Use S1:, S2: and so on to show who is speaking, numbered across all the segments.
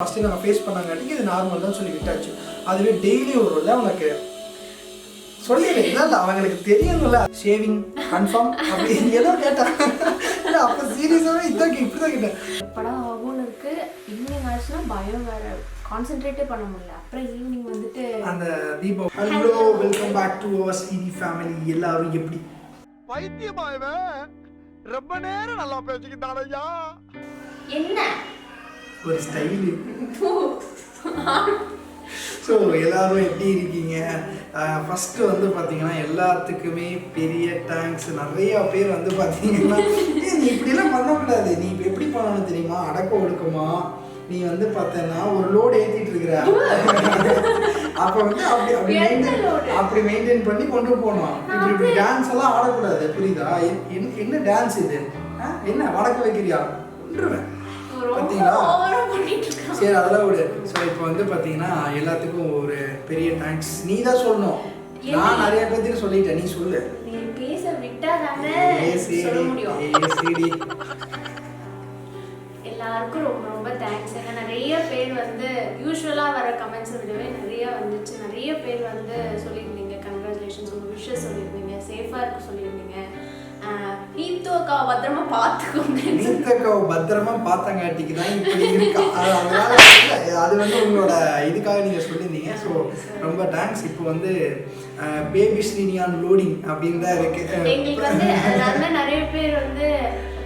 S1: First நாங்கள் face பண்ணாங்காட்டிக்கு இது normal தான் சொல்லி விட்டாச்சு. அதுவே டெய்லி வரும்ல உனக்கு சொல்லிடுறேன். இல்லை அவங்களுக்கு தெரியணும்ல. ஷேவிங் கன்ஃபார்ம் அப்படி ஏதோ கேட்டாங்க. இல்லை அப்போ சீரியஸாகவே இதான் இப்படி தான் கேட்டேன்.
S2: படம் ஆகும்னு இருக்கு. ஈவினிங் ஆச்சுன்னா பயம் வேறு, கான்சென்ட்ரேட்டே பண்ண முடியல. அப்புறம் ஈவினிங் வந்துட்டு
S1: அந்த தீபம் hello welcome back to our city family. எல்லாரும் எப்படி
S3: பைத்தியமாயவே ரொம்ப நேரம் நல்லா பேசிக்கிட்டான் ஐயா.
S2: என்ன
S1: ஒரு ஸ்டைலு. ஸோ எல்லோரும் எப்படி இருக்கீங்க? ஃபஸ்ட்டு வந்து பார்த்தீங்கன்னா எல்லாத்துக்குமே பெரிய தேங்க்ஸ். நிறையா பேர் வந்து பார்த்தீங்கன்னா நீ இப்படிலாம் பண்ணக்கூடாது, நீ இப்போ எப்படி பண்ணணும் தெரியுமா, அடக்க ஒடுக்குமா நீ வந்து பார்த்தேன்னா ஒரு லோடு ஏற்றிட்டு இருக்கிற அப்போ வந்து அப்படி மெயின்டைன் பண்ணி கொண்டு போகணும். இப்படி டான்ஸ் எல்லாம் ஆடக்கூடாது, புரியுதா? என்ன டான்ஸ் இது? என்ன வடக்க வைக்கிறியா ஒன்றுவேன் பார்த்தீங்களா? சரி அதெல்லாம் விடு. ஸோ இப்போ வந்து பார்த்தீங்கன்னா எல்லாத்துக்கும் ஒரு பெரிய தேங்க்ஸ். நீ தான் சொல்லணும், நான் நிறைய பேருக்கு சொல்லிட்டேன், நீ சொல்லு.
S2: பேச விட்டாதானே சொல்ல முடியும். எல்லாருக்கும் ரொம்ப ரொம்ப தேங்க்ஸ். ஏன்னா நிறைய பேர் வந்து யூஸ்வலாக வர கமெண்ட்ஸை விடவே நிறைய வந்துச்சு. நிறைய பேர் வந்து சொல்லியிருந்தீங்க கங்க்ராச்சுலேஷன்ஸ், உங்கள் விஷஸ் சொல்லியிருந்தீங்க, சேஃபாக இருக்க சொல்லியிருந்தீங்க. நீத்து அக்காவை பத்திரமா பார்த்துக்கோங்க.
S1: நீத்து அக்காவை பத்திரமா பார்த்தாங்காட்டிக்கு தான் இப்படி இருக்கா. அதனால அது வந்து உங்களோட இதுக்காக நீங்கள் சொல்லியிருந்தீங்க. ஸோ ரொம்ப தேங்க்ஸ். இப்போ வந்து பேபி ஸ்ரீனியான் லோடிங் அப்படின்னு தான் இருக்கு.
S2: எங்களுக்கு வந்து அதனால நிறைய பேர் வந்து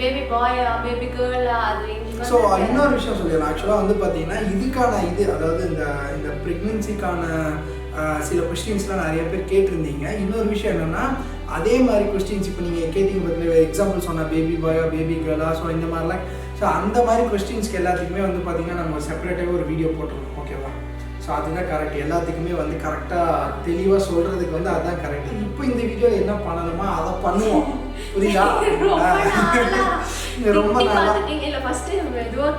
S2: பேபி பாயா பேபி கேர்ளா அது எங்களுக்கு.
S1: ஸோ இன்னொரு விஷயம் சொல்லிடுறேன். ஆக்சுவலாக வந்து பார்த்தீங்கன்னா இதுக்கான இது அதாவது இந்த ப்ரெக்னென்சிக்கான சில கொஸ்டின்ஸ்லாம் நிறைய பேர் கேட்டிருந்தீங்க. இன்னொரு விஷயம் என்னென்னா அதே மாதிரி கொஸ்டின்ஸ் இப்போ நீங்கள் கேட்டிங்க பற்றி எக்ஸாம்பிள் சொன்ன பேபி பாயா பேபி கேர்ளா, ஸோ இந்த மாதிரிலாம். ஸோ அந்த மாதிரி கொஸ்டின்ஸ்க்கு எல்லாத்துக்குமே வந்து பார்த்திங்கன்னா நம்ம செப்பரேட்டாக ஒரு வீடியோ போட்டுருக்கோம், ஓகேவா? ஸோ அதுதான் கரெக்ட். எல்லாத்துக்குமே வந்து கரெக்டாக தெளிவாக சொல்கிறதுக்கு வந்து அதுதான் கரெக்ட். இப்போ இந்த வீடியோவில் என்ன பண்ணணுமோ அதை பண்ணுவோம், புரியுதா? ரொம்ப நல்லா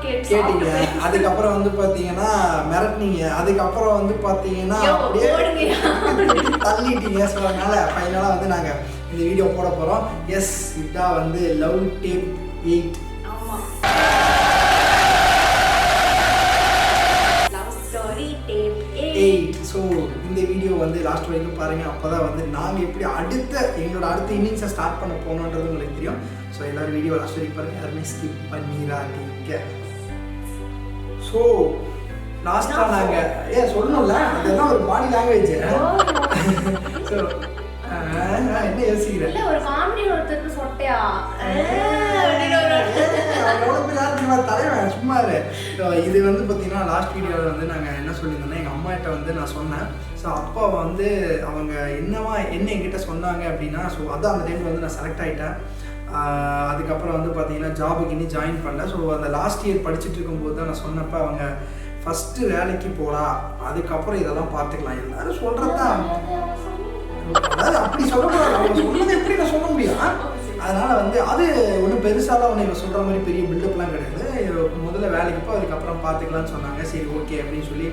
S1: கேட்டீங்க. அதுக்கப்புறம் வந்து பார்த்தீங்கன்னா மிரட்டினீங்க. அதுக்கப்புறம் வந்து பார்த்தீங்கன்னா அப்படியே தள்ளிட்டீங்க. ஸோ அதனால ஃபைனலாக வந்து நாங்கள் இந்த வீடியோ போட போகிறோம். எஸ், இதுதான் வந்து லவ் டேப் 8. ஸோ இந்த வீடியோ வந்து லாஸ்ட் வரைக்கும் பாருங்கள். அப்போ தான் வந்து நாங்கள் எப்படி எங்களோட அடுத்த இன்னிங்ஸை ஸ்டார்ட் பண்ண போனோன்றது உங்களுக்கு தெரியும். ஸோ எல்லோரும் வீடியோ லாஸ்ட் வரைக்கும் பாருங்கள், யாருமே ஸ்கிப் பண்ணிடாதீங்க. ஸோ லாஸ்ட்டாக நாங்கள் சொல்லணும்ல, அதெல்லாம் ஒரு பாடி லாங்குவேஜ். ஸோ என்ன யோசிக்கிறேன்,
S2: ஒரு காமெடி ஒருத்தருக்கு சொட்டையா
S1: தலைவன் சும்மா இரு. இது வந்து பார்த்தீங்கன்னா லாஸ்ட் வீடியோவில் வந்து நாங்கள் என்ன சொல்லியிருந்தோம்னா எங்கள் அம்மாகிட்ட வந்து நான் சொன்னேன். ஸோ அப்பா வந்து அவங்க என்ன என்கிட்ட சொன்னாங்க அப்படின்னா, ஸோ அதான் அந்த டைமில் வந்து நான் செலக்ட் ஆகிட்டேன். அதுக்கப்புறம் வந்து பார்த்தீங்கன்னா ஜாபுக்கு இன்னும் ஜாயின் பண்ணல. ஸோ அந்த லாஸ்ட் இயர் படிச்சுட்டு இருக்கும்போது தான் நான் சொன்னப்போ அவங்க ஃபஸ்ட்டு வேலைக்கு போடா, அதுக்கப்புறம் இதெல்லாம் பார்த்துக்கலாம். எல்லாரும் சொல்கிறது தான், அதாவது அப்படி சொல்லக்கூடாது. அவங்க சொன்னது எப்படி நான் சொல்ல முடியும்? அதனால் வந்து அது ஒன்றும் பெருசாலாம் ஒன்று இவங்க சொல்கிற மாதிரி பெரிய பில்டப்லாம் கிடையாது. முதல்ல வேலைக்கு போ, அதுக்கப்புறம் பார்த்துக்கலான்னு சொன்னாங்க. சரி ஓகே அப்படின்னு சொல்லி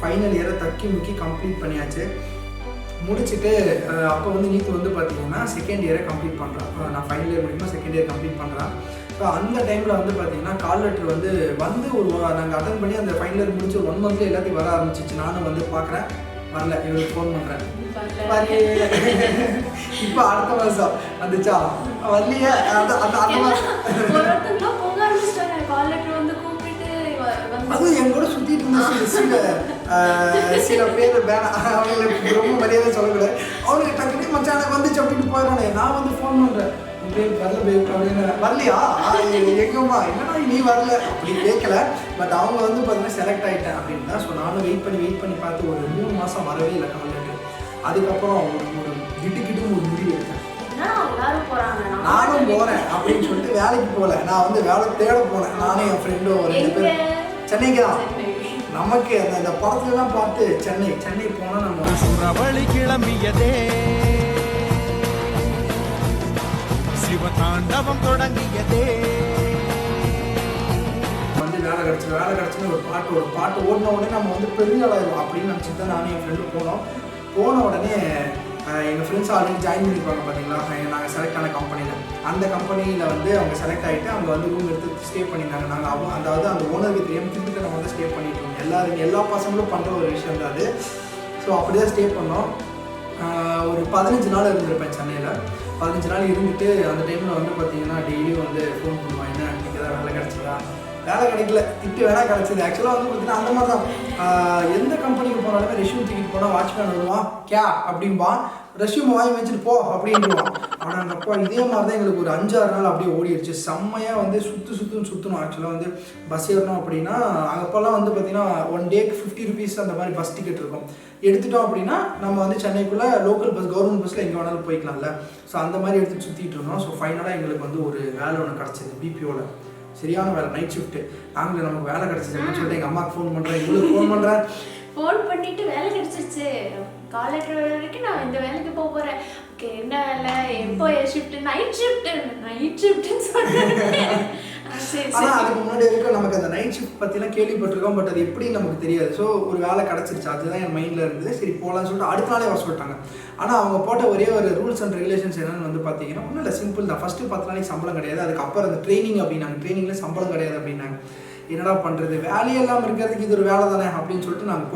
S1: ஃபைனல் இயரை தக்கி முக்கி கம்ப்ளீட் பண்ணியாச்சு. முடிச்சுட்டு அப்போ வந்து நீத்து வந்து பார்த்தீங்கன்னா செகண்ட் இயரை கம்ப்ளீட் பண்ணுறான். நான் ஃபைனல் இயர் முடியுமா செகண்ட் இயர் கம்ப்ளீட் பண்ணுறான். ஸோ அந்த டைமில் வந்து பார்த்தீங்கன்னா கால் லெட்டர் வந்து ஒரு நாங்கள் அட்டன் பண்ணி அந்த ஃபைனல் இயர் முடிச்சு 1 மந்த்லேயே எல்லாத்தையும் வர ஆரம்பிச்சிச்சு. நானும் வந்து பார்க்குறேன், வரல. இவருக்கு ஃபோன் பண்ணுறேன், இப்போ அடுத்த மாதம் வந்துச்சா, வரலையே. அதுவும் என் கூட சுற்றிட்டு இருந்துச்சு சில பேர் வேணாம், அவங்களுக்கு ரொம்ப மரியாதை சொல்லக்கூடாது. அவனுக்கு டக்குனு மச்சான் எனக்கு வந்துச்சு அப்படின்னு போயிடானே. நான் வந்து ஃபோன் பண்ணுறேன், வரல பேர் அப்படின்னு. வரலையா எங்கம்மா, என்னன்னா நீ வரல அப்படி கேட்கல. பட் அவங்க வந்து பார்த்தீங்கன்னா செலக்ட் ஆகிட்டேன் அப்படின்னு தான். ஸோ நானும் வெயிட் பண்ணி பார்த்து ஒரு 3 மாதம் வரவே இல்லை காலேஜ். அதுக்கப்புறம் ஒரு கிட்டு ஒரு முடிவு எடுத்தேன், நானும் போகிறேன் அப்படின்னு சொல்லிட்டு. வேலைக்கு போகல, நான் வந்து வேலை தேட போனேன். நானும் என் ஃப்ரெண்டும் 2 பேர் சென்னைக்கு தான். நமக்கு அந்த படத்துலலாம் பார்த்து சென்னை போனால் நம்ம
S3: சுரவழி கிளம்பியதே, சிவதாண்டவம் தொடங்கியதே.
S1: வந்து வேலை கிடச்சுன்னு ஒரு பாட்டு ஓடின உடனே நம்ம வந்து பெரிய ஆளாயிரும் அப்படின்னு நினச்சிட்டு தான் நானும் என் ஃப்ரெண்டு போன உடனே எங்கள் ஃப்ரெண்ட்ஸ் ஆல்ரெடி ஜாயின் பண்ணியிருப்பாங்க பார்த்தீங்களா, நாங்கள் செலக்ட் ஆன கம்பெனியில். அந்த கம்பெனியில் வந்து அவங்க செலக்ட் ஆகிட்டு அவங்க வந்து ரூம் எடுத்து ஸ்டே பண்ணியிருந்தாங்க. நாங்கள் அதாவது அந்த ஓனருக்கு தெரியாமல் திருப்பி நம்ம வந்து ஸ்டே பண்ணிட்டோம். எல்லா பசங்களும் பண்ணுற ஒரு விஷயம் தான் அது. ஸோ அப்படி தான் ஸ்டே பண்ணோம். ஒரு 15 நாள் இருந்திருப்பேன் சென்னையில். 15 நாள் இருந்துட்டு அந்த டைமில் வந்து பார்த்தீங்கன்னா டெய்லியும் வந்து ஃபோன் பண்ணுவான், என்ன இன்றைக்கி ஏதாவது வேலை கிடச்சிதா, வேலை கிடைக்கல, திட்டு வேலை கிடச்சிது. ஆக்சுவலாக வந்து பார்த்தீங்கன்னா அந்த மாதிரி தான் எந்த கம்பெனிக்கு போனாலுமே ரெஷ்யூம் தூக்கிட்டு போனால் வாட்ச்மேன் வருவான், கே அப்படின்பான், ரெஷ்யூம் வாங்கி வச்சுட்டு போ அப்படின்வான். ஆனால் அந்த அப்பா இதே மாதிரி தான் எங்களுக்கு ஒரு 5-6 நாள் அப்படியே ஓடிடுச்சு. செம்மையாக வந்து சுற்றணும். ஆக்சுவலாக வந்து பஸ் ஏறணும் அப்படின்னா அப்போல்லாம் வந்து பார்த்தீங்கன்னா 1 டேக்கு 50 rupees அந்த மாதிரி பஸ் டிக்கெட் இருக்கும். எடுத்துட்டோம் அப்படின்னா நம்ம வந்து சென்னைக்குள்ளே லோக்கல் பஸ், கவர்மெண்ட் பஸ்ஸில் எங்கே வேணாலும் போய்க்கலாம்ல. ஸோ அந்த மாதிரி எடுத்து சுற்றிட்டு இருந்தோம். ஸோ ஃபைனலாக எங்களுக்கு வந்து ஒரு வேலை ஒன்று கிடச்சிது பிபிஓவில். சரியான வேலை, நைட் ஷிஃப்ட்டு. நாங்கள் நமக்கு வேலை கிடச்சிச்சு அப்படின்னு சொல்லிட்டு எங்கள் அம்மாவுக்கு ஃபோன் பண்ணுறேன், இவங்களுக்கு ஃபோன் பண்ணுறேன்.
S2: ஃபோன் பண்ணிட்டு வேலை கிடச்சிருச்சு, கால் லெட்டர் வரைக்கும் நான் இந்த வேலைக்கு போக போகிறேன். ஓகே, என்ன வேலை, எப்போ ஷிஃப்ட்டு? நைட் ஷிஃப்ட்டுன்னு சொன்னேன்.
S1: ஆனால் அதுக்கு முன்னாடி வரைக்கும் நமக்கு அந்த நைட் ஷிஃப்ட் பற்றிலாம் கேள்விப்பட்டிருக்கோம். பட் அது எப்படின்னு நமக்கு தெரியாது. ஸோ ஒரு வேலை கிடச்சிருச்சு, அதுதான் என் மைண்டில் இருந்தது. சரி போகலான்னு சொல்லிட்டு அடுத்த நாளே வர சொல்லிட்டாங்க. ஆனால் அவங்க போட்ட ஒரே ஒரு ரூல்ஸ் அண்ட் ரெகுலேஷன்ஸ் என்னென்னு வந்து பார்த்தீங்கன்னா ஒன்றும் இல்லை, சிம்பிள் தான். ஃபஸ்ட்டு 10 நாளைக்கு சம்பளம் கிடையாது. அதுக்கப்புறம் அந்த ட்ரைனிங் அப்படின்னாங்க, ட்ரைனிங்கில் சம்பளம் கிடையாது அப்படின்னாங்க. என்னடா பண்ணுறது, வேலையெல்லாம் இருக்கிறதுக்கு இது ஒரு வேலை தானே அப்படின்னு சொல்லிட்டு நாங்கள்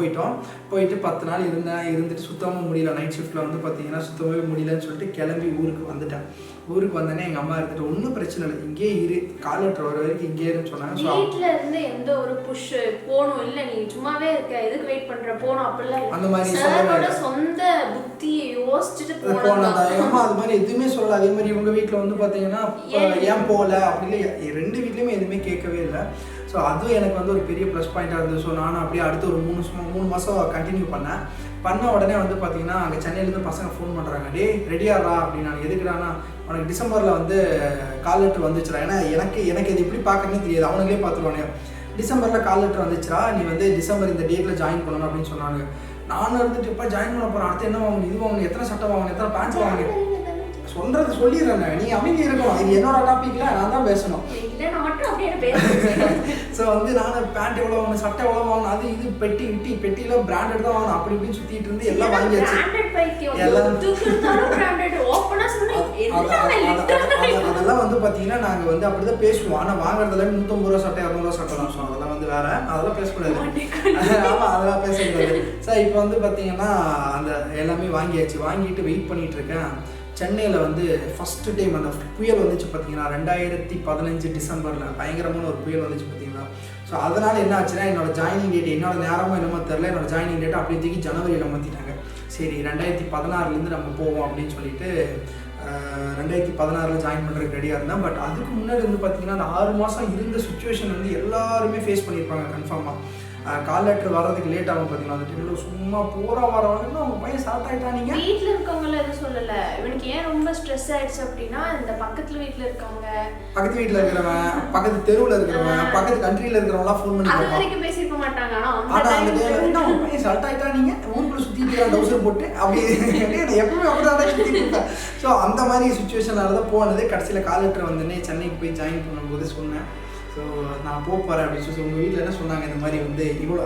S1: போயிட்டு 10 நாள் இருந்துட்டு சுத்தமாக முடியல. நைட் ஷிஃப்ட்டில் வந்து பார்த்தீங்கன்னா சுத்தமாகவே முடியலன்னு சொல்லிட்டு கிளம்பி ஊருக்கு வந்துட்டேன். ஊருக்கு வந்தோடனே எங்கள் அம்மா இருந்துட்டு ஒன்றும் பிரச்சனை இல்லை, இங்கேயே இரு, கால் லெட்டர் வர வரைக்கும் இங்கே இருன்னு சொன்னாங்க.
S2: வீட்டில் இருந்து எந்த ஒரு புஷ் போகணும் இல்லை, நீ சும்மாவே இருக்க, எதுக்கு வெயிட் பண்ணுற, போகணும் அப்படிலாம்
S1: அந்த மாதிரி
S2: சொந்த புத்தியை யோசிச்சுட்டு
S1: போனதா எங்கள் அம்மா அது மாதிரி எதுவுமே சொல்லலை. அதே மாதிரி இவங்க வீட்டில் வந்து பார்த்தீங்கன்னா ஏன் போகல அப்படி இல்லை, 2 வீட்லேயுமே எதுவுமே கேட்கவே இல்லை. ஸோ அதுவும் எனக்கு வந்து ஒரு பெரிய ப்ளஸ் பாயிண்ட்டாக இருந்தது. ஸோ நானும் அப்படியே அடுத்து ஒரு 3 மாதம் கண்டினியூ பண்ண உடனே வந்து பார்த்தீங்கன்னா அங்கே சென்னையிலேருந்து பசங்க ஃபோன் பண்ணுறாங்க, டே ரெடியாரா அப்படின்னு. நான் எதுக்குடானா, உனக்கு டிசம்பரில் வந்து கால் லெட்டர் வந்துச்சுரா. ஏன்னா எனக்கு இது எப்படி பார்க்கணும்னு தெரியாது, அவனுங்களே பார்த்துருவானே. டிசம்பரில் கால் லெட்டர் வந்துச்சுரா, நீ வந்து டிசம்பர் இந்த டேட்டில் ஜாயின் பண்ணணும் அப்படின்னு சொன்னாங்க. நானும் இருந்துட்டு இப்போ ஜாயின் பண்ண போகிறேன், அடுத்து என்ன வாங்கணும், இது வாங்கணும், எத்தனை சட்டை வாங்கணும், எத்தனை பேண்ட் வாங்கணும், சொல்லிடுறேன். நீ அமைதி இருக்கணும், இது என்னோட டாபிக்ல நான் தான் பேசணும். ஸோ வந்து நான் பேண்ட் எவ்வளோ வாங்கணும், சட்டை எவ்வளோ வாங்கணும், அது இது பெட்டியில் பிராண்டட் தான் வாங்கணும், அப்படி இப்படின்னு சுற்றிட்டு இருந்து எல்லாம் வாங்கியாச்சு. அதெல்லாம் வந்து பார்த்தீங்கன்னா நாங்கள் வந்து அப்படி தான் பேசுவோம். ஆனால் வாங்குறதுல 150 ரூபா சட்டை 200 ரூபா சட்டை தான். ஸோ அதெல்லாம் வந்து வேற, அதெல்லாம் பேசக்கூடாது. ஆமாம், அதெல்லாம் பேசக்கூடாது. சார் இப்போ வந்து பார்த்தீங்கன்னா அந்த எல்லாமே வாங்கிட்டு வெயிட் பண்ணிட்டு இருக்கேன். சென்னையில் வந்து ஃபஸ்ட்டு டைம் அந்த புயல் வந்துச்சு பார்த்தீங்கன்னா 2015 டிசம்பரில் பயங்கரமான ஒரு புயல் வந்துச்சு பார்த்தீங்கன்னா. ஸோ அதனால் என்ன ஆச்சுன்னா என்னோட ஜாயினிங் டேட், என்னோட நேரமோ என்னமோ தெரில, என்னோட ஜாயினிங் டேட் அப்படியே தூக்கி ஜனவரியில் மாற்றிட்டாங்க. சரி 2016 நம்ம போவோம் அப்படின்னு சொல்லிட்டு 2016 ஜாயின் பண்ணுறதுக்கு ரெடியாக இருந்தேன். பட் அதுக்கு முன்னாடி வந்து பார்த்தீங்கன்னா அந்த 6 மாதம் இருந்த சுச்சுவேஷன் வந்து எல்லாருமே ஃபேஸ் பண்ணியிருப்பாங்க கன்ஃபார்மாக. கால் லெட்டர் வர்றதுக்கு லேட் ஆகும் பார்த்தீங்களா, அந்த டைமில் சும்மா வரவாங்கன்னா அவங்க பையன் ஸ்டார்ட் ஆகிட்டாங்க.
S2: வீட்டில் இருக்கவங்கள எதுவும் சொல்லலை. இவனுக்கு ஏன் ரொம்ப ஸ்ட்ரெஸ் ஆயிடுச்சு அப்படின்னா, இந்த பக்கத்து வீட்டில் இருக்கிறவங்க, பக்கத்து
S1: தெருவில் இருக்கிறவங்க, பக்கத்து கண்ட்ரியில் இருக்கிறவங்களாம் ஃபோன் பண்ணி
S2: அது வரைக்கும் பேசியிருக்க மாட்டாங்க.
S1: ஆனால் அந்த டைமில் அவங்க பையன் ஸ்டார்ட் ஆகிட்டானீங்க, ஊருக்குள்ளே சுற்றிட்டு டவுசர் போட்டு அப்படி எப்பவுமே அப்படிதான் சுற்றிட்டு இருப்பேன். ஸோ அந்த மாதிரி சுச்சுவேஷனால தான் போனது. கடைசியில் கால் லெட்டர் வந்தோடனே சென்னைக்கு போய் ஜாயின் பண்ணும்போது சொன்னேன், ஸோ நான் போகிறேன் அப்படின்னு சொல்லி. உங்கள் வீட்டில் என்ன சொன்னாங்க, இந்த மாதிரி வந்து இவ்வளோ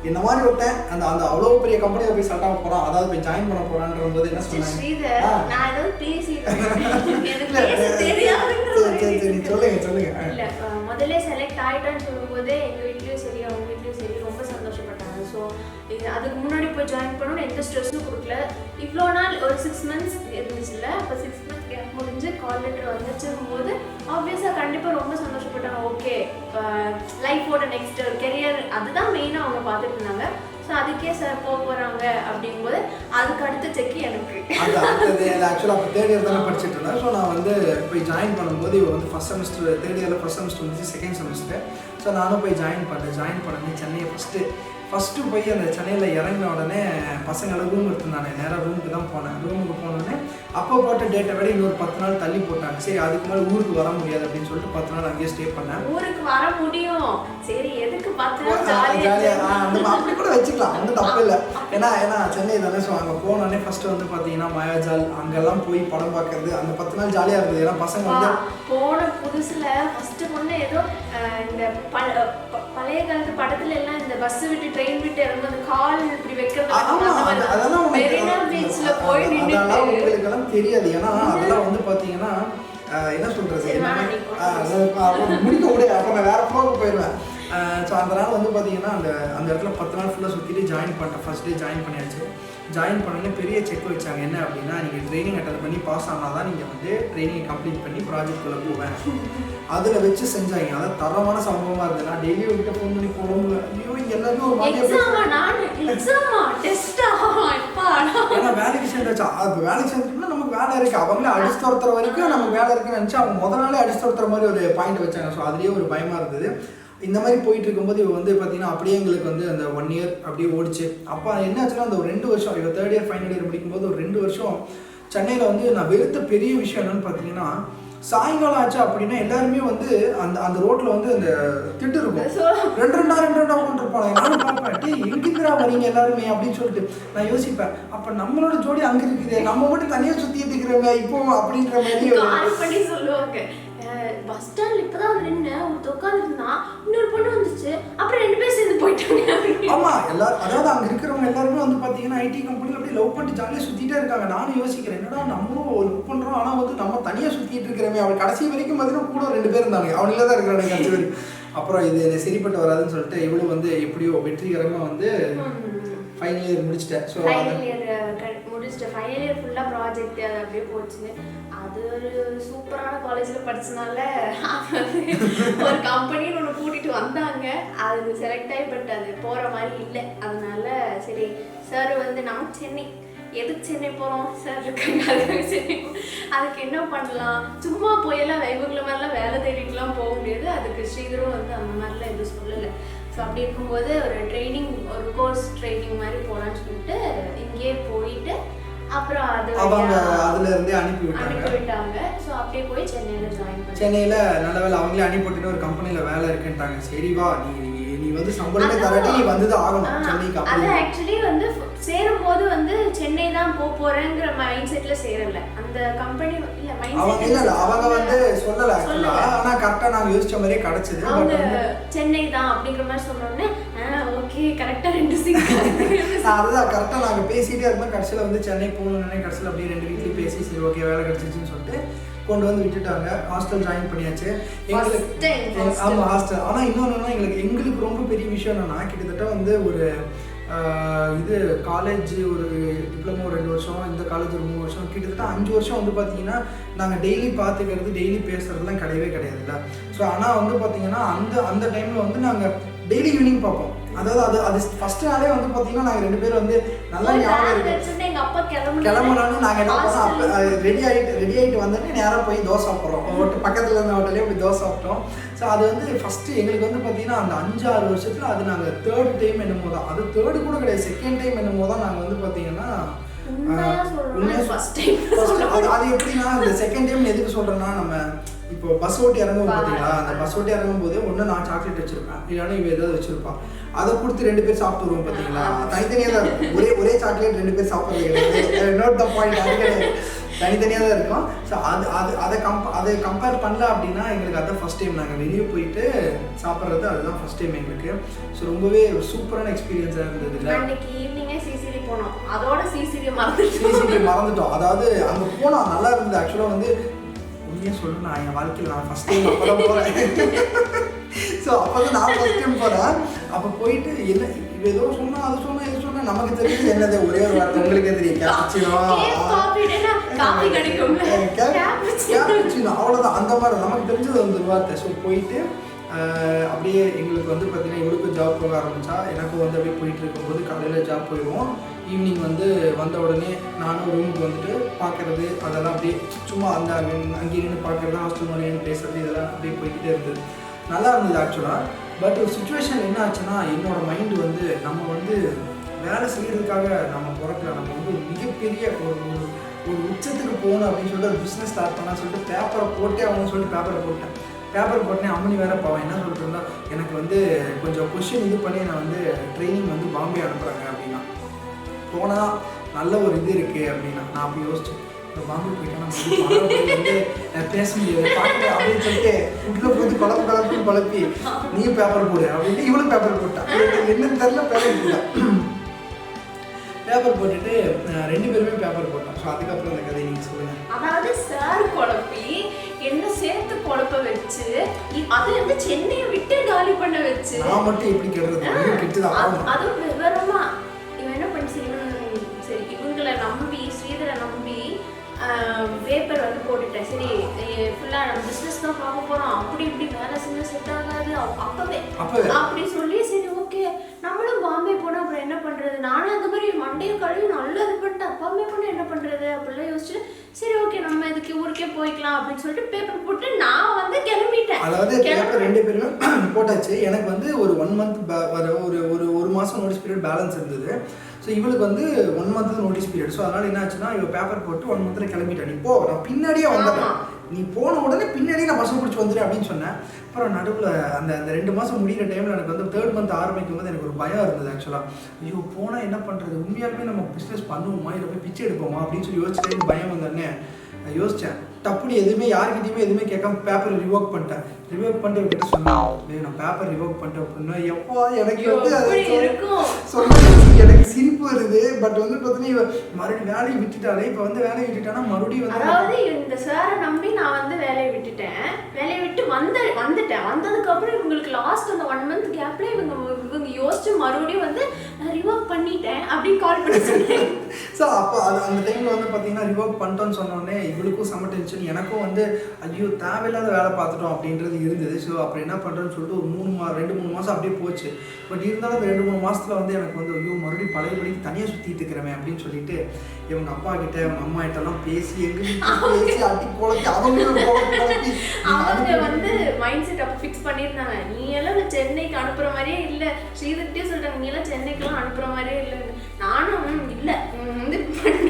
S1: இந்த மாதிரி ஒருத்தன் அந்த அந்த அவ்வளோ பெரிய கம்பெனியில் போய் செலக்ட் ஆக போகிறான், அதாவது போய் ஜாயின் பண்ண போகிறான்ற போது என்ன சொன்னாங்க? சொல்லுங்க.
S2: இல்லை, முதல்ல செலக்ட் ஆகிட்டான்னு சொல்லும்போதே எங்கள் வீட்லேயும் சரி அவங்க வீட்லேயும் சரி ரொம்ப சந்தோஷப்பட்டாங்க. ஸோ அதுக்கு முன்னாடி போய் ஜாயின் பண்ணணும்னு எந்த ஸ்ட்ரெஸ்ஸும் கொடுக்கல. இவ்வளோ நாள் ஒரு 6 months இருந்துச்சுல்ல, அப்போ 6 months கேப் முடிஞ்சு கால் லெட்டர் வந்துச்சுக்கும் போது ஆப்வியஸாக கண்டிப்பாக ரொம்ப சந்தோஷப்பட்டாங்க. ஓகே, லைஃபோட நெக்ஸ்ட் கெரியர் அதுதான் மெயினாக அவங்க பார்த்துட்டு இருந்தாங்க. ஸோ அதுக்கே சார் போகிறாங்க அப்படிங்கும்போது அதுக்கு அடுத்த செக்கு எனக்கு
S1: ஆக்சுவலாக அப்போ 3rd year தானே படிச்சுட்டு இருந்தேன். ஸோ நான் வந்து போய் ஜாயின் பண்ணும்போது இவங்க வந்து first semester 3rd year first semester வந்துச்சு, 2nd செமஸ்டர். ஸோ நானும் போய் ஜாயின் பண்ணேன் சென்னையை. ஃபஸ்ட்டு போய் அந்த சென்னையில் இறங்கின உடனே பசங்களை ரூம் எடுத்துருந்தாங்க. நேராக ரூமுக்கு தான் போனேன். ரூமுக்கு போனோடனே அப்போ போட்ட டேட்டை விட இன்னொரு 10 நாள் தள்ளி போட்டாங்க. சரி அதுக்கு மேலே ஊருக்கு வர முடியாது அப்படின்னு சொல்லிட்டு 10 நாள் அங்கேயே ஸ்டே பண்ணேன்.
S2: ஊருக்கு வர முடியும், சரி எதுக்கு 10 நாள்
S1: ஜாலியாக அப்படி கூட வச்சுக்கலாம், ஒன்றும் தப்பு இல்லை. ஏன்னா சென்னை தானே. ஸோ அங்கே போனோடனே ஃபஸ்ட்டு வந்து பார்த்தீங்கன்னா மாயாஜால் அங்கெல்லாம் போய் படம் பார்க்கறது அந்த 10 நாள் ஜாலியாக இருந்தது. ஏன்னா பசங்க வந்து
S2: போன புதுசில் ஃபஸ்ட்டு பொண்ணு ஏதோ இந்த பழைய காலத்து படத்துல எல்லாம் இந்த பஸ் விட்டு ட்ரெயின் விட்டு இறங்கும்போது கால் இப்படி வைக்கிறது, மெரினா பீச்ல போய்
S1: அதெல்லாம்
S2: நின்னுட்டு
S1: உங்களுக்கெல்லாம் தெரியாது. ஏன்னா அதெல்லாம் வந்து பார்த்தீங்கன்னா என்ன சொல்றது, முடிக்க விட அப்போ நான் வேற ஃப்ளோருக்கு போயிடுவேன். ஸோ அந்த நாள் வந்து பார்த்தீங்கன்னா அந்த இடத்துல 10 நாள் ஃபுல்லாக சுற்றிட்டு ஜாயின் பண்ணிட்டேன். ஃபர்ஸ்ட் டே ஜாயின் பண்ணியாச்சு. ஜாயின் பண்ணோன்னே பெரிய செக் வச்சாங்க. என்ன அப்படின்னா, நீங்கள் ட்ரைனிங் அட்டன் பண்ணி பாஸ் ஆனால் தான் நீங்கள் வந்து ட்ரைனிங் கம்ப்ளீட் பண்ணி ப்ராஜெக்ட்குள்ளே போவேன். அதில் வச்சு செஞ்சாங்க. அதாவது தரமான சம்பவமாக இருந்தது. நான் டெய்லி விட்டு ஃபோன் பண்ணி போகணும். ஐயோ இங்கே எல்லாருமே ஒரு மாதிரியாக ஏன்னா வேலைக்கு சேர்ந்தாச்சா, அது வேலைக்கு சேர்ந்துட்டோம்னா நமக்கு வேலை இருக்குது. அவங்களே அடிச்சு துரத்துற வரைக்கும் நமக்கு வேலை இருக்குன்னு நினச்சி அவங்க முதல் நாளே அடிச்சு துரத்துற மாதிரி ஒரு பாயிண்ட் வச்சாங்க. ஸோ அதுலேயே ஒரு பயமாக இருந்தது. இந்த மாதிரி போயிட்டு இருக்கும்போது இவ வந்து பார்த்தீங்கன்னா அப்படியே எங்களுக்கு வந்து அந்த 1 இயர் அப்படியே ஓடிச்சு. அப்போ என்ன ஆச்சுன்னா, அந்த ஒரு 2 வருஷம் இவ 3rd இயர் ஃபைனல் இயர் முடிக்கும்போது ஒரு 2 வருஷம் சென்னையில் வந்து நான் வெறுத்த பெரிய விஷயம் என்னன்னு பார்த்தீங்கன்னா, சாயங்காலம் ஆச்சு அப்படின்னா எல்லாருமே வந்து அந்த ரோட்டில் வந்து அந்த திட்டு இருக்கும். 2 கொண்டு இருப்பாங்க. நானும் பார்ப்பேன், டே எங்கிருக்கிறா வரீங்க எல்லாருமே அப்படின்னு சொல்லிட்டு நான் யோசிப்பேன். அப்போ நம்மளோட ஜோடி அங்கே இருக்குது, நம்ம மட்டும் தனியாக சுற்றிட்டு இருக்கிறோங்க இப்போ அப்படின்ற மாதிரி
S2: சொல்லுவாங்க. பஸ் ஸ்டாண்ட்ல இப்பதான் நின்று ஒரு உட்காந்துருந்தா இன்னொரு பொண்ணு வந்துச்சு, அப்புறம் 2 பேர் சேர்ந்து போயிட்டாங்க.
S1: ஆமா, எல்லாரும் அதாவது அங்க இருக்கிறவங்க எல்லாருமே வந்து பாத்தீங்கன்னா ஐடி கம்பெனில அப்படியே லவ் பண்ணிட்டு ஜாலியா சுத்திட்டே இருக்காங்க. நானும் யோசிக்கிறேன், என்னடா நம்மளும் லவ் பண்றோம், ஆனா வந்து நம்ம தனியா சுத்திட்டு இருக்கிறோமே. அவள் கடைசி வரைக்கும் பாத்தீங்கன்னா கூட 2 பேர் இருந்தாங்க, அவங்களே தான் இருக்கிறாங்க கடைசி வரைக்கும். அப்புறம் இது சரிப்பட்டு வராதுன்னு சொல்லிட்டு இவளும் வந்து எப்படியோ வெற்றிகரமா வந்து ஃபைனல் இயர் முடிச்சிட்டேன். ஸோ
S2: ஃபைனல் இயர் முடிச்சிட்டேன். ஃபைனல் இயர் ஃபுல்லாக ப்ராஜெக்ட் அது அப்படியே போச்சு. அது ஒரு சூப்பரான காலேஜில் படிச்சனால ஒரு கம்பெனின்னு ஒன்று கூட்டிகிட்டு வந்தாங்க. அது செலக்ட் ஆகி பட் அது போகிற மாதிரி இல்லை. அதனால சரி சார் வந்து நம்ம சென்னை எதுக்கு சென்னை போகிறோம் சார் இருக்காங்க, அதுக்கு சென்னை அதுக்கு என்ன பண்ணலாம், சும்மா போயெல்லாம் இவங்கள மாதிரிலாம் வேலை தேடிட்டுலாம் போக முடியாது. அதுக்கு ஸ்ரீதரும் வந்து அந்த மாதிரிலாம் எதுவும் சொல்லலை. ஸோ அப்படி இருக்கும்போது ஒரு ட்ரைனிங், ஒரு கோர்ஸ் ட்ரைனிங் மாதிரி போகலான்னு சொல்லிட்டு இங்கேயே போயிட்டு அப்புறம்
S1: அவங்க அதுல இருந்தே அனுப்பி
S2: விட்டாங்க. ஸோ அப்படியே போய் சென்னையில் ஜாயின் பண்ணேன்.
S1: சென்னையில் நல்ல வேலை அவங்களே அனுப்பிவிட்டு ஒரு கம்பெனியில் வேலை இருக்குன்ட்டாங்க. சரி வா, நீ வந்து சம்பளமே தராட்டி நீ வந்து ஆகணும் சென்னைக்கு.
S2: அது ஆக்சுவலி வந்து சேரும்போது வந்து சென்னை தான் போறேங்கிற மைண்ட் செட்ல சேரல. அந்த கம்பெனி இல்ல மைண்ட்
S1: அவங்க இல்ல அவங்க வந்து சொல்லல. ஆனா கரெக்ட்டா நாங்க யோசிச்ச மாதிரியே கிடைச்சது.
S2: அவங்க சென்னை தான் அப்படிங்கிற மாதிரி சொன்னோனே ஓகே கரெக்ட்டா 2 சிங்க்
S1: அதுதான் கரெக்ட்டா நாங்க பேசிட்டே இருந்தோம். கடைசில வந்து சென்னை போகணும்னே கடைசில அப்படியே 2 வீக்லி பேசி சரி ஓகே வேலை கிடைச்சிச்சுன்னு சொல்லிட்டு கொண்டு வந்து விட்டுட்டாங்க. ஹாஸ்டல் ஜாயின் பண்ணியாச்சு எங்களுக்கு. ஆமா ஹாஸ்டல். ஆனா இன்னொன்னு எங்களுக்கு ரொம்ப பெரிய விஷயம் என்னன்னா, கிட்டத்தட்ட வந்து ஒரு இது காலேஜ் ஒரு டிப்ளமோ 2 வருஷம், இந்த காலேஜ் ஒரு 3 வருஷம், கிட்டத்தட்ட 5 வருஷம் வந்து பார்த்தீங்கன்னா நாங்கள் டெய்லி பார்த்துக்கிறது டெய்லி பேசுறதுலாம் கிடையவே கிடையாதுல்ல. ஸோ ஆனால் வந்து பார்த்தீங்கன்னா அந்த டைமில் வந்து நாங்கள் டெய்லி ஈவினிங் பார்ப்போம். அதாவது அது ஃபர்ஸ்ட் நாளே வந்து பார்த்தீங்கன்னா நாங்கள் 2 பேரும் வந்து நல்லா ஞாபகம் இருக்கு. கிளம்புனாலும் நாங்கள் என்ன பண்ணோம், ரெடி ஆகிட்டு வந்தோடனே நேராக போய் தோசை சாப்பிட்றோம். பக்கத்தில் இருந்த ஹோட்டலே போய் தோசை சாப்பிட்டோம். ஸோ அது வந்து ஃபஸ்ட்டு எங்களுக்கு வந்து பார்த்தீங்கன்னா அந்த 5-6 வருஷத்தில் அது நாங்கள் 3rd டைம் என்னமோ தான், அது 3rd கூட கிடையாது 2nd டைம் என்னமோ தான் நாங்கள் வந்து பார்த்தீங்கன்னா அது எப்படின்னா இந்த 2nd டைம் எதுக்கு சொல்கிறேன்னா, நம்ம இப்போ பஸ் ஓட்டி இறங்குவோம் பார்த்தீங்களா, அந்த பஸ் ஓட்டி இறங்கும் போது ஒன்று நான் சாக்லேட் வச்சிருப்பேன், இல்லைன்னா இவ ஏதாவது வச்சிருப்பான். அதை கொடுத்து 2 பேர் சாப்பிட்டு வருவோம் பார்த்தீங்களா, தனித்தனியாக தான் இருக்கும். ஒரே சாக்லேட் 2 பேர் சாப்பிட்றது கிடையாது. நோட் த பாயிண்ட், அது கிடையாது, தனித்தனியாக தான் இருக்கும். ஸோ அதை கம்பேர் பண்ணல அப்படின்னா எங்களுக்கு அதுதான் ஃபஸ்ட் டைம் நாங்கள் வெளியே போயிட்டு சாப்பிட்றது, அதுதான் ஃபஸ்ட் டைம் எங்களுக்கு. ஸோ ரொம்பவே ஒரு சூப்பரான எக்ஸ்பீரியன்ஸாக இருந்தது. இல்லை
S2: சிசிடி போனோம், அதோட சிசிடி
S1: மறந்துட்டோம். அதாவது அங்கே போனால் நல்லா இருந்தது. ஆக்சுவலாக வந்து உண்மையாக சொல்லணும், நான் என் வாழ்க்கையில் நான் ஃபஸ்ட் டைம் அப்போ தான் போகிறேன். ஸோ அப்போ தான் நான் ஃபஸ்ட் டைம் போகிறேன். அப்போ போயிட்டு என்ன ஏதோ சொன்னா அது சொன்னா இது சொன்னா நமக்கு தெரியுது என்னது, ஒரே ஒரு வார்த்தை உங்களுக்கே தெரியும், கேப்சினோ அவ்வளோதான். அந்த மாதிரி நமக்கு தெரிஞ்சது வந்து வார்த்தை. ஸோ போயிட்டு அப்படியே எங்களுக்கு வந்து பார்த்தீங்கன்னா இவளுக்கும் ஜாப் போக ஆரம்பித்தா, எனக்கும் வந்து அப்படியே போயிட்டு இருக்கும்போது காலையில் ஜாப் போயிடுவோம். ஈவினிங் வந்து வந்த உடனே நானும் ரூமுக்கு வந்துட்டு பார்க்குறது, அதெல்லாம் அப்படியே சும்மா அங்கேயே நின்று பார்க்குறது, ஹாஸ்டல் மொழின்னு பேசுறது, இதெல்லாம் அப்படியே போய்கிட்டே இருந்தது. நல்லா இருந்தது ஆக்சுவலாக. பட் ஒரு சுச்சுவேஷன் என்ன ஆச்சுன்னா, என்னோடய மைண்டு வந்து நம்ம வந்து வேலை செய்கிறதுக்காக நம்ம பிறக்கல, நம்ம வந்து மிகப்பெரிய ஒரு உச்சத்துக்கு போகணும் அப்படின்னு சொல்லிட்டு ஒரு பிஸ்னஸ் ஸ்டார்ட் பண்ணலான்னு சொல்லிட்டு பேப்பரை போட்டே ஆகணும்னு சொல்லிட்டு பேப்பர் போட்டேன். அம்மனி வேறு பாவம் என்ன சொல்லிட்டு இருந்தா, எனக்கு வந்து கொஞ்சம் கொஷின் இது பண்ணி நான் வந்து ட்ரைனிங் வந்து பாம்பே அனுப்புகிறாங்க அப்படின்னா, போனால் நல்ல ஒரு இது இருக்குது அப்படின்னா நான் அப்படி யோசிச்சேன். இப்போ பாம்பே போயிட்டா நம்ம வந்து பேச முடியாது பார்க்க அப்படின்னு சொல்லிட்டு உள்ள போய் குழப்புன்னு குழப்பி நீயும் பேப்பர் போடு அப்படின்ட்டு இவளும் பேப்பர் போட்டான். என்னன்னு தெரியல, பேப்பர் போட்டா. பேப்பர் போட்டுட்டு 2 பேருமே பேப்பர் போட்டோம். ஸோ அதுக்கப்புறம் அந்த கதையை நீங்கள் சொல்லுங்கள்.
S2: அதாவது சார் குழப்பி என்ன சேர்த்து குழப்ப வச்சு அது வந்து சென்னையை விட்டு காலி பண்ண வச்சு
S1: நான் மட்டும் எப்படி கெடுறது
S2: அதுவும் விவரமா இவன் என்ன பண்ணி சரி இவங்களை நம்பி ஸ்ரீதரை நம்பி பேப்பர் வந்து போட்டுட்டேன். சரி ஃபுல்லாக நம்ம பிஸ்னஸ் தான் பார்க்க போகிறோம், அப்படி இப்படி வேலை செஞ்சு செட் ஆகாது அப்பவே அப்படி சொல்லி சரி ஓகே நம்மளும் பாம்பே போனால் அப்புறம் என்ன பண்ணுறது, நானும் அந்த மாதிரி மண்டையை கழுவி நல்லா இது பண்ணிட்டேன், பாம்பே போனால் என்ன பண்ணுறது அப்படிலாம் யோசிச்சு சரி ஓகே நம்ம இதுக்கு ஊருக்கே போய்க்கலாம் அப்படின்னு சொல்லிட்டு பேப்பர் போட்டு நான் வந்து கிளம்பிட்டேன்.
S1: அதாவது பேப்பர் 2 பேருமே போட்டாச்சு. எனக்கு வந்து ஒரு 1 மந்த் ஒரு மாதம் நோட்டீஸ் பீரியட் பேலன்ஸ் இருந்தது. ஸோ இவளுக்கு வந்து 1 மந்த் நோட்டீஸ் பீரியட். ஸோ அதனால் என்ன ஆச்சுன்னா இவள் பேப்பர் போட்டு 1 மந்த்தில் கிளம்பிட்டேன். நீ போ, நான் பின்னாடியே வந்துட்டேன், நீ போன உடனே பின்னாடியே நான் பசங்க பிடிச்சி வந்துடு அப்படின்னு சொன்னேன். அப்புறம் நடுவில் அந்த 2 மாதம் முடிகிற டைமில் எனக்கு வந்து 3rd மந்த் ஆரம்பிக்கும் போது எனக்கு ஒரு பயம் இருந்தது. ஆக்சுவலாக ஐயோ போனால் என்ன பண்ணுறது, உண்மையாலுமே நம்ம பிஸ்னஸ் பண்ணுவோமா இல்லை போய் பிச்சை எடுப்போமா அப்படின்னு சொல்லி யோசிச்சுட்டு பயம் வந்தோடனே யோசித்தேன். டப்புனு எதுவுமே யார்கிட்டையுமே எதுவுமே கேட்காம பேப்பரை ரிவோக் பண்ணிட்டேன். ரிவோக் பண்ணிட்டு கிட்ட சொன்னேன் நான் பேப்பர் ரிவோக் பண்ணிட்டேன் அப்படின்னா எப்போ எனக்கு வந்து அது எனக்கு சிரிப்பு வருது. பட் வந்து பார்த்தீங்கன்னா மறுபடியும் வேலையை விட்டுட்டாலே இப்போ வந்து வேலையை விட்டுட்டானா மறுபடியும் வந்து
S2: அதாவது இந்த சாரை நம்பி நான் வந்து வேலையை விட்டுட்டேன். வேலையை விட்டு வந்துட்டேன். வந்ததுக்கப்புறம் இவங்களுக்கு லாஸ்ட் அந்த 1 மந்த் கேப்ல இவங்க யோசிச்சு மறுபடியும் வந்து நான் ரிவோக் பண்ணிட்டேன் அப்படின்னு கால் பண்ணி சொன்னேன்.
S1: ஸோ அப்போ அந்த டைமில் வந்து பார்த்தீங்கன்னா ரிவோக் பண்ணிட்டோன்னு சொன்னோடனே இவளுக்கும் செம்ம டென்ஷன், எனக்கும் வந்து ஐயோ தேவையில்லாத வேலை பார்த்துட்டோம் அப்படின்றது இருந்தது. ஸோ அப்புறம் என்ன பண்ணுறேன்னு சொல்லிட்டு ஒரு 2-3 மாதம் அப்படியே போச்சு. பட் இருந்தாலும் அந்த 2-3 மாதத்தில் வந்து எனக்கு வந்து ஐயோ மறுபடியும் பழையபடிக்கு தனியாக சுற்றிட்டு இருக்கிறேன் அப்படின்னு சொல்லிட்டு இவங்க அப்பா கிட்ட அவங்க அம்மா கிட்டலாம் பேசி பேசி அடி குழப்பி
S2: அவங்க வந்து மைண்ட் செட் அப்போ ஃபிக்ஸ் பண்ணியிருந்தாங்க. நீ எல்லாம் சென்னைக்கு அனுப்புற மாதிரியே இல்லை, ஸ்ரீதர்கிட்டே சொல்லிட்டாங்க நீ எல்லாம் சென்னைக்கெல்லாம் அனுப்புற மாதிரியே இல்லை. நானும் இல்லை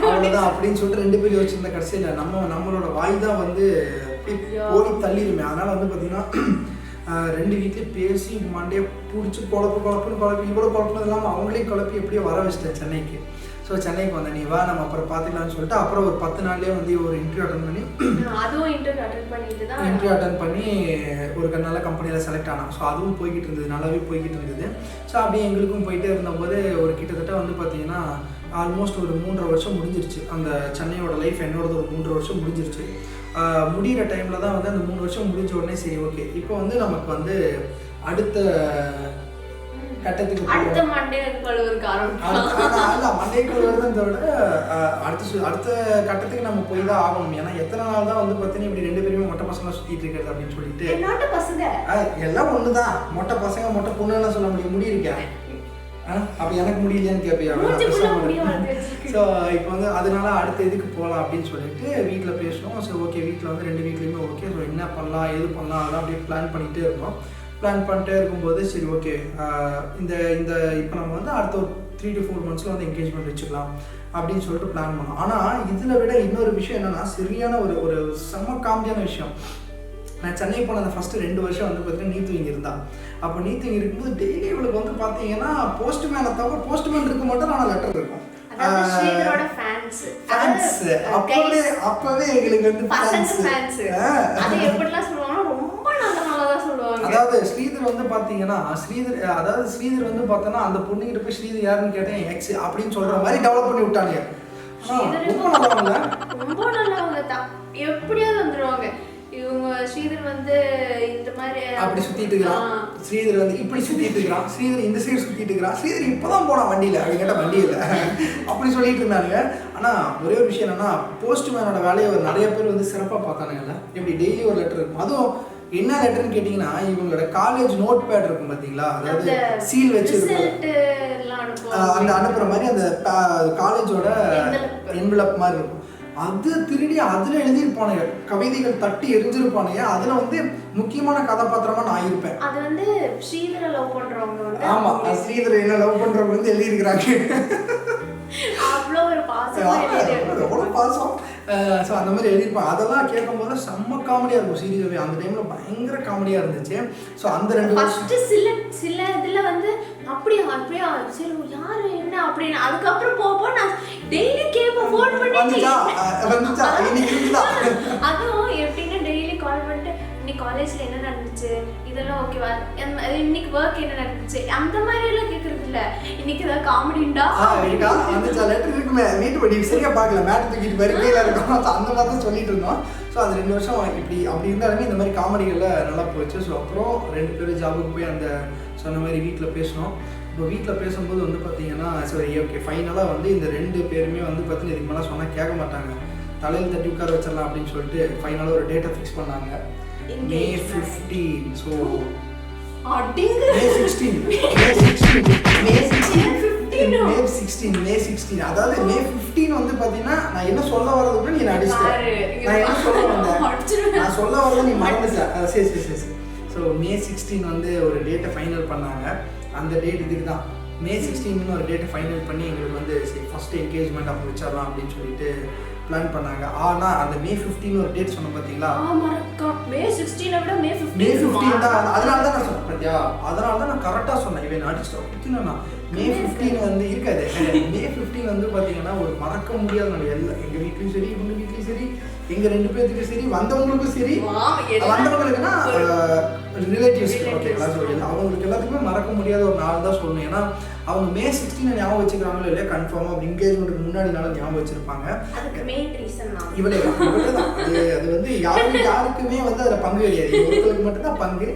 S1: அவ்வளோதான் அப்படின்னு சொல்லிட்டு 2 பேரும் யோசிச்சிருந்த கடைசியில் நம்மளோட வாய் தான் வந்து ஓடி தள்ளிடுமே. அதனால் வந்து பார்த்தீங்கன்னா 2 வீட்லேயும் பேசி மண்டையை பிடிச்சி குழப்பி இவ்வளோ குழப்பினது இல்லாமல் அவங்களையும் குழப்பி எப்படியோ வர வச்சிட்டேன் சென்னைக்கு. ஸோ சென்னைக்கு வந்தேன், நீ வா நம்ம அப்புறம் பார்த்துக்கலாம்னு சொல்லிட்டு அப்புறம் ஒரு 10 நாள்லேயே வந்து ஒரு இன்டர்வியூ அட்டன் பண்ணி இன்டர்வியூ அட்டன் பண்ணி ஒரு நல்ல கம்பெனியில் செலக்ட் ஆனான். ஸோ அதுவும் போய்கிட்டு இருந்தது, நல்லாவே போய்கிட்டு இருந்தது. ஸோ அப்படியே எங்களுக்கும் போயிட்டே இருந்தபோது ஒரு கிட்டத்தட்ட வந்து பார்த்தீங்கன்னா ஆல்மோஸ்ட் ஒரு 3.5 வருஷம் முடிஞ்சிருச்சு. அந்த சென்னையோட லைஃப் என்னோடது ஒரு 3.5 வருஷம் முடிஞ்சிருச்சு. முடிகிற டைமில் தான் வந்து அந்த 3 வருஷம் முடிஞ்ச உடனே சரி ஓகே இப்போ வந்து நமக்கு வந்து அடுத்த கட்டத்துக்கு
S2: மண்டே கழுவுறத
S1: விட அடுத்த கட்டத்துக்கு நம்ம போய் தான் ஆகணும். ஏன்னா எத்தனை நாள் தான் வந்து பார்த்தீங்கன்னா இப்படி 2 பேருமே மொட்டை பசங்க சுற்றிட்டு இருக்கிறது அப்படின்னு சொல்லிட்டு எல்லாம் ஒன்று தான். மொட்டை பசங்க மொட்டை பொண்ணுன்னு சொல்ல முடியிருக்கேன். அப்போ எனக்கு முடியலையான்னு கேட்பியா? ஸோ இப்போ வந்து அதனால அடுத்த இதுக்கு போகலாம் அப்படின்னு சொல்லிட்டு வீட்டில் பேசணும். ஸோ ஓகே வீட்டில் வந்து 2 வீட்லேயுமே ஓகே. ஸோ என்ன பண்ணலாம் எது பண்ணலாம் அதெல்லாம் அப்படியே பிளான் பண்ணிகிட்டே இருக்கோம். பிளான் பண்ணிட்டே இருக்கும்போது சரி ஓகே இந்த இப்போ நம்ம வந்து அடுத்த ஒரு 3 to 4 monthஸில் வந்து என்கேஜ்மெண்ட் வச்சுக்கலாம் அப்படின்னு சொல்லிட்டு பிளான் பண்ணோம். ஆனால் இதில் விட இன்னொரு விஷயம் என்னென்னா சரியான ஒரு செம்ம காமெடியான விஷயம். நான் சென்னை போன அந்த ஃபஸ்ட்டு 2 வருஷம் வந்து பார்த்தீங்கன்னா நீத்து இங்கே இருந்தான். அப்போ நீத்து இங்கே இருக்கும்போது டெய்லி இவளுக்கு வந்து பார்த்தீங்கன்னா போஸ்ட்மேனை தவிர போஸ்ட்மேன் இருக்க மாட்டோம், ஆனால் லெட்டர் இருக்கும். அப்பவே எங்களுக்கு வந்து அதாவது ஸ்ரீதர் வந்து பாத்தீங்கன்னா ஸ்ரீதர் வந்து பார்த்தோன்னா அந்த பொண்ணுகிட்ட போய் ஸ்ரீதர் யாருன்னு கேட்டேன் எக்ஸ் அப்படின்னு சொல்ற மாதிரி டெவலப் பண்ணி விட்டாங்க.
S2: ரொம்ப நல்லவங்க தான், எப்படியாவது வந்துருவாங்க. இவங்க ஸ்ரீதர் வந்து இந்த மாதிரி
S1: அப்படி சுத்திட்டு இருக்கிறான், ஸ்ரீதர் வந்து இப்படி சுத்திட்டு இருக்கிறான், ஸ்ரீதர் இந்த சைடு சுத்திட்டு இருக்கிறான், ஸ்ரீதர் இப்பதான் போனான் வண்டியில அவங்க கேட்ட வண்டி இல்லை அப்படி சொல்லிட்டு இருந்தாங்க. ஆனா ஒரே ஒரு விஷயம் என்னன்னா போஸ்ட்மேனோட வேலையை நிறைய பேர் வந்து சிறப்பாக பார்த்தானுங்கல்ல. எப்படி டெய்லி ஒரு லெட்டர் இருக்கும். அதுவும் என்ன லெட்டர்னு கேட்டிங்கன்னா இவங்களோட காலேஜ் நோட் பேட் இருக்கும் பார்த்தீங்களா, அதாவது சீல் வச்சிருக்கோம் அந்த அனுப்புகிற மாதிரி அந்த காலேஜோட என்வலப் மாதிரி இருக்கும். அது திருடி அதில் எழுதியிருப்பானுங்க, கவிதைகள் தட்டி எரிஞ்சிருப்பானுங்க. அதில் வந்து முக்கியமான கதாபாத்திரமா நான் இருப்பேன்.
S2: அது வந்து ஸ்ரீதரை லவ் பண்றவங்க வந்து
S1: ஆமா ஸ்ரீதரை என்ன லவ் பண்றவங்க வந்து எழுதியிருக்கிறாங்க.
S2: அவ்வளோ ஒரு
S1: பாசம். ஸோ அந்த மாதிரி எழுதியிருப்பாங்க. அதெல்லாம் கேட்கும்போது செம்ம காமெடியாக இருக்கும். சீரியஸாகவே அந்த டைமில் பயங்கர காமெடியாக இருந்துச்சு. ஸோ அந்த 2
S2: ஃபர்ஸ்ட் சில இதில் வந்து அப்படியா சரி யார் என்ன அப்படின்னு அதுக்கப்புறம் போக நான் டெய்லி கேட்பேன் ஃபோன் பண்ணி அதுவும் எப்படின்னா டெய்லி கால் பண்ணிட்டு இன்னைக்கு காலேஜில் என்ன நடந்துச்சு, இதை இதெல்லாம் ஓகேவா, இன்னைக்கு ஒர்க் என்ன நடந்துச்சு, அந்த மாதிரி எல்லாம் கேட்கறது இல்ல. இன்னைக்கு ஏதாவது காமெடிண்டா
S1: இருக்கா அந்த லெட்டர் இருக்குமே வீட்டு படி சரியா பார்க்கல, மேட் தூக்கிட்டு போய் கீழே இருக்கும், அந்த மாதிரி தான் சொல்லிட்டு இருந்தோம். ஸோ அது 2 வருஷம் இப்படி அப்படி இருந்தாலுமே இந்த மாதிரி காமெடிகளில் நல்லா போச்சு. ஸோ அப்புறம் 2 பேரும் ஜாபுக்கு போய் அந்த சொன்ன மாதிரி வீட்டில் பேசினோம். இப்போ வீட்டில் பேசும்போது வந்து பார்த்தீங்கன்னா சரி ஓகே ஃபைனலாக வந்து இந்த 2 பேருமே வந்து பார்த்தீங்கன்னா இதுக்கு மேலே சொன்னால் கேட்க மாட்டாங்க, தலையில் தட்டி உட்கார வச்சிடலாம் அப்படின்னு சொல்லிட்டு ஃபைனலாக ஒரு டேட்டை ஃபிக்ஸ் பண்ணாங்க. May 15. ஸோ May 16 அதாவது May 15 வந்து பார்த்தீங்கன்னா நான் என்ன சொல்ல வரது கூட நீ அடிச்சிட்டேன். நான் என்ன சொல்ல வந்தேன், நான் சொல்ல வரதை நீ மறந்துட்ட. சரி. ஸோ May 16 வந்து ஒரு டேட்டை ஃபைனல் பண்ணாங்க. அந்த டேட் இதுக்கு தான் May 16 ஒரு டேட்டை ஃபைனல் பண்ணி எங்களுக்கு வந்து சரி ஃபஸ்ட்டு என்கேஜ்மெண்ட் அப்போ வச்சிடலாம் அப்படின்னு சொல்லிட்டு பிளான் பண்ணாங்க. ஆனால் அந்த May 15 ஒரு டேட் சொன்னோம் பார்த்தீங்களா,
S2: May 16 விட May
S1: 15 தான். அதனால தான் நான் சொன்னேன் பார்த்தியா, அதனால தான் நான் கரெக்டாக சொன்னேன். இவன் அடிச்சிட்டோம். May 15 வந்து இருக்காது. May 15 வந்து பார்த்தீங்கன்னா ஒரு மறக்க முடியாத நாள். எங்கள் வீட்லையும் சரி இவங்க வீட்லையும் சரி எங்கள் 2 பேர்த்துக்கும் சரி வந்தவங்களுக்கும் சரி, வந்தவங்களுக்குன்னா ரிலேட்டிவ்ஸ் ஓகேங்களா, ஸோ அவங்களுக்கு எல்லாத்துக்குமே மறக்க முடியாத ஒரு நாள் தான் சொல்லணும். ஏன்னா அவங்க May 16 ஞாபகம் வச்சுக்கிறாங்களோ இல்லையா கன்ஃபார்மாக அப்படி என்கேஜ்மெண்ட்டுக்கு முன்னாடி நாள் ஞாபகம் வச்சிருப்பாங்க. இவளே தான் அது வந்து யாருக்குமே வந்து அதில் பங்கு கிடையாது, ஒருத்தருக்கு மட்டும்தான் பங்கு.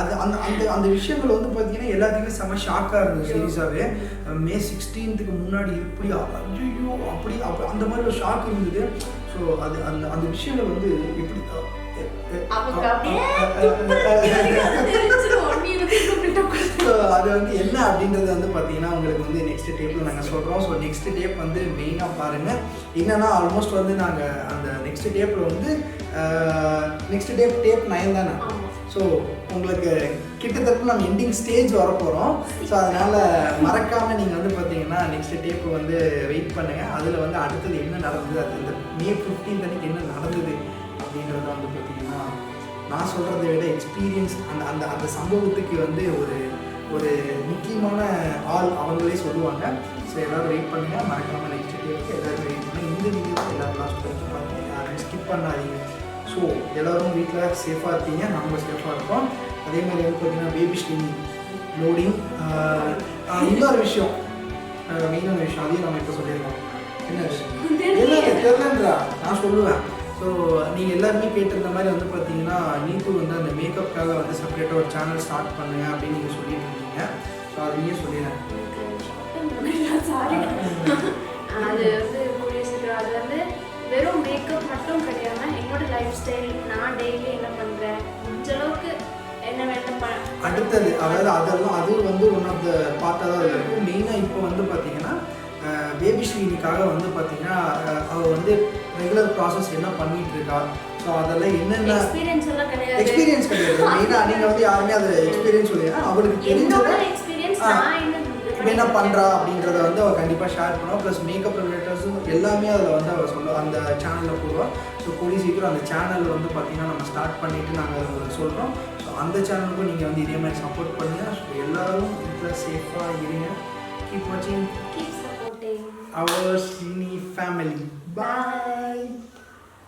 S1: அது அந்த அந்த அந்த விஷயங்கள் வந்து பார்த்தீங்கன்னா எல்லாத்துக்குமே செம்ம ஷாக்காக இருந்தது சீரியஸாகவே. May 16க்கு முன்னாடி இப்படி ஐயோ அப்படி அந்த மாதிரி ஒரு ஷாக் இருந்தது. ஸோ அது அந்த அந்த விஷயங்கள் வந்து எப்படி அது வந்து என்ன அப்படின்றது வந்து பார்த்தீங்கன்னா உங்களுக்கு வந்து நெக்ஸ்ட் டேப்பில் நாங்கள் சொல்கிறோம். ஸோ நெக்ஸ்ட் டேப் வந்து மெயினாக பாருங்கள். என்னென்னா ஆல்மோஸ்ட் வந்து நாங்கள் அந்த நெக்ஸ்ட் டேப்பில் வந்து நெக்ஸ்ட் டேப் 9 தானே. ஸோ உங்களுக்கு கிட்டத்தட்ட நம்ம எண்டிங் ஸ்டேஜ் வர போகிறோம். ஸோ அதனால் மறக்காமல் நீங்கள் வந்து பார்த்தீங்கன்னா நெக்ஸ்ட் டேப்பு வந்து வெயிட் பண்ணுங்கள். அதில் வந்து அடுத்தது என்ன நடந்தது, அது இந்த May 15 அன்னைக்கு என்ன நடந்தது அப்படின்றத வந்து பார்த்தீங்கன்னா நான் சொல்கிறத விட எக்ஸ்பீரியன்ஸ் அந்த அந்த அந்த சம்பவத்துக்கு வந்து ஒரு முக்கியமான ஆள் அவங்களே சொல்லுவாங்க. ஸோ எல்லோரும் வெயிட் பண்ணுங்கள். மறக்காமல் நெக்ஸ்ட் டேப்புக்கு எல்லோரும் வெயிட் பண்ணுங்கள். இந்த வீடியோவை எல்லோரும் லாஸ்ட் வரைக்கும் பாருங்கள், யாரும் ஸ்கிப் பண்ணாதீங்க. ஸோ எல்லோரும் வீட்டில் சேஃபாக இருப்பீங்க, நாங்கள் சேஃபாக இருப்போம். அதே மாதிரி வந்து பார்த்தீங்கன்னா பேபி ஸ்ட்ரீமிங் லோடிங் இன்னொரு விஷயம் மெயினான விஷயம் அதையும் நம்ம இப்போ சொல்லிடலாம். என்ன தெரியலன்றா நான் சொல்லுவேன். ஸோ நீங்கள் எல்லாருமே கேட்டிருந்த மாதிரி வந்து பார்த்தீங்கன்னா நீத்து வந்து அந்த மேக்கப்புக்காக வந்து செப்பரேட்டாக ஒரு சேனல் ஸ்டார்ட் பண்ணுங்க அப்படின்னு நீங்கள் சொல்லிட்டு இருக்கீங்க. ஸோ அதையே சொல்லிடுறேன்.
S2: அது வந்து கூடிய சீக்கிரம் அது வந்து வெறும் மேக்கப் மட்டும் கிடையாமல் என்னோட லைஃப் ஸ்டைல், நான் டெய்லி என்ன பண்ணுறேன், முடிஞ்ச அளவுக்கு என்ன வேணும்
S1: அடுத்தது அதாவது அதெல்லாம் அது வந்து ஒன் ஆஃப் த பார்ட்டாக தான் இருக்கும். மெயினாக இப்போ வந்து பார்த்தீங்கன்னா பேபி ஸ்ரீனிக்காக வந்து பார்த்தீங்கன்னா அவள் வந்து ரெகுலர் ப்ராசஸ் என்ன பண்ணிட்டு இருக்கா. ஸோ அதெல்லாம் என்னென்ன எக்ஸ்பீரியன்ஸ் கிடையாது. மெயினாக நீங்கள் வந்து யாருமே அதை எக்ஸ்பீரியன்ஸ் சொல்லிடுறேன். அவளுக்கு தெரிஞ்சதை என்ன பண்ணுறா அப்படின்றத வந்து அவள் கண்டிப்பாக ஷேர் பண்ணுவாள். ப்ளஸ் மேக்கப் ரிலேட்டர்ஸும் எல்லாமே அதில் வந்து அவள் சொல்லுவாள், அந்த சேனலில் போடுவாள். ஸோ கூடிய சீக்கிரம் அந்த சேனலில் வந்து பார்த்திங்கன்னா நம்ம ஸ்டார்ட் பண்ணிவிட்டு நாங்கள் அதை சொல்கிறோம். ஸோ அந்த சேனலுக்கும் நீங்கள் வந்து இதே மாதிரி சப்போர்ட் பண்ணுங்கள். ஸோ எல்லோரும் வீட்டில் சேஃபாக இருங்க. கீப் வாட்சிங் அவர் சினி ஃபேமிலி. பாய்.